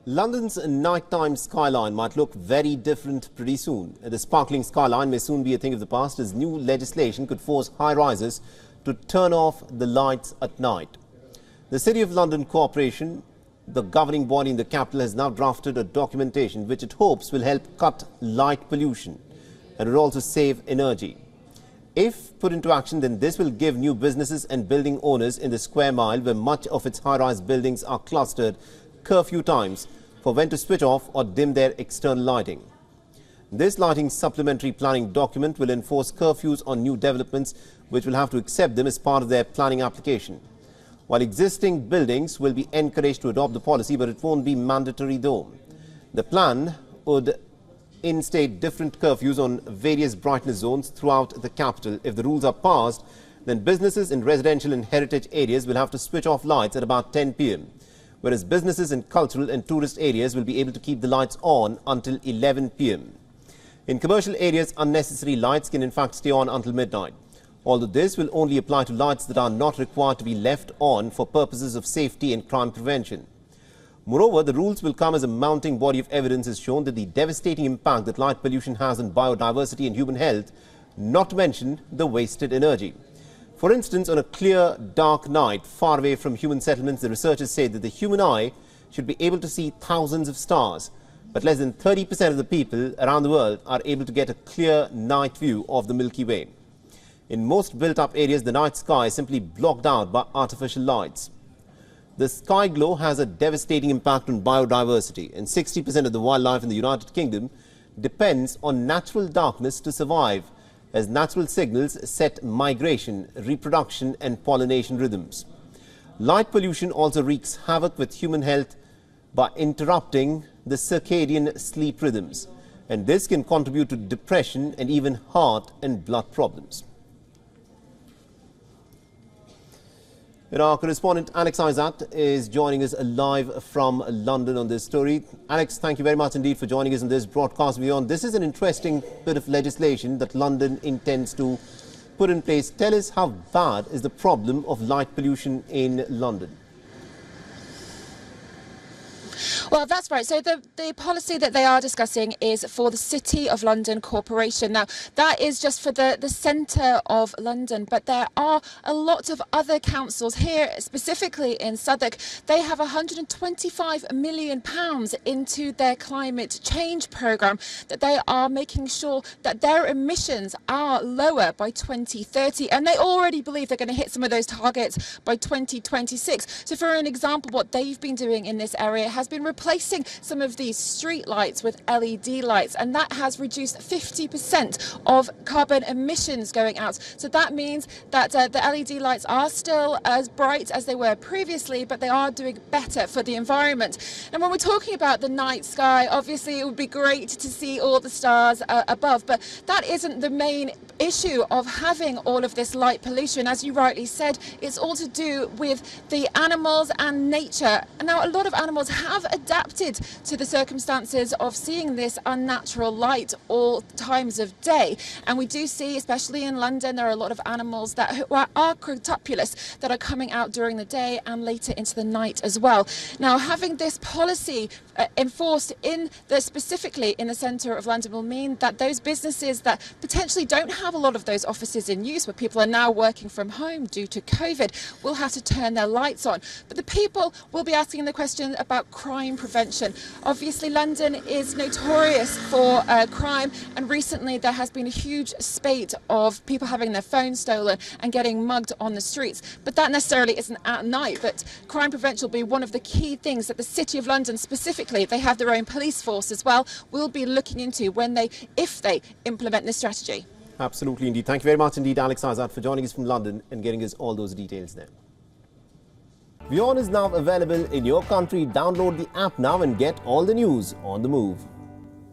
London's nighttime skyline might look very different pretty soon. The sparkling skyline may soon be a thing of the past as new legislation could force high-rises to turn off the lights at night. The City of London Corporation, the governing body in the capital, has now drafted a documentation which it hopes will help cut light pollution and will also save energy. If put into action, then this will give new businesses and building owners in the square mile, where much of its high-rise buildings are clustered, curfew times for when to switch off or dim their external lighting. This lighting supplementary planning document will enforce curfews on new developments which will have to accept them as part of their planning application. While existing buildings will be encouraged to adopt the policy, but it won't be mandatory though. The plan would instate different curfews on various brightness zones throughout the capital. If the rules are passed, then businesses in residential and heritage areas will have to switch off lights at about 10 p.m. whereas businesses in cultural and tourist areas will be able to keep the lights on until 11 p.m. In commercial areas, unnecessary lights can in fact stay on until midnight, although this will only apply to lights that are not required to be left on for purposes of safety and crime prevention. Moreover, the rules will come as a mounting body of evidence has shown that the devastating impact that light pollution has on biodiversity and human health, not to mention the wasted energy. For instance, on a clear, dark night far away from human settlements, the researchers say that the human eye should be able to see thousands of stars, but less than 30% of the people around the world are able to get a clear night view of the Milky Way. In most built-up areas, the night sky is simply blocked out by artificial lights. The sky glow has a devastating impact on biodiversity, and 60% of the wildlife in the United Kingdom depends on natural darkness to survive, as natural signals set migration, reproduction and pollination rhythms. Light pollution also wreaks havoc with human health by interrupting the circadian sleep rhythms, and this can contribute to depression and even heart and blood problems. Our correspondent Alex Isaac is joining us live from London on this story. Alex, thank you very much indeed for joining us in this broadcast. WION, this is an interesting bit of legislation that London intends to put in place. Tell us, how bad is the problem of light pollution in London? Well, that's right. So the policy that they are discussing is for the City of London Corporation. Now, that is just for the centre of London, but there are a lot of other councils here, specifically in Southwark. They have £125 million into their climate change programme, that they are making sure that their emissions are lower by 2030. And they already believe they're going to hit some of those targets by 2026. So for an example, what they've been doing in this area has been replacing some of these street lights with LED lights, and that has reduced 50% of carbon emissions going out. So that means that the LED lights are still as bright as they were previously, but they are doing better for the environment. And when we're talking about the night sky, obviously it would be great to see all the stars above, but that isn't the main issue of having all of this light pollution. As you rightly said, it's all to do with the animals and nature. And now a lot of animals have adapted to the circumstances of seeing this unnatural light all times of day. And we do see, especially in London, there are a lot of animals that are crepusculous that are coming out during the day and later into the night as well. Now, having this policy enforced specifically in the centre of London will mean that those businesses that potentially don't have a lot of those offices in use, where people are now working from home due to COVID, will have to turn their lights on. But the people will be asking the question about crime prevention. Obviously, London is notorious for crime, and recently there has been a huge spate of people having their phones stolen and getting mugged on the streets. But that necessarily isn't at night. But crime prevention will be one of the key things that the City of London specifically, they have their own police force as well, will be looking into if they implement this strategy. Absolutely indeed. Thank you very much indeed, Alex Azad, for joining us from London and getting us all those details there. WION is now available in your country. Download the app now and get all the news on the move.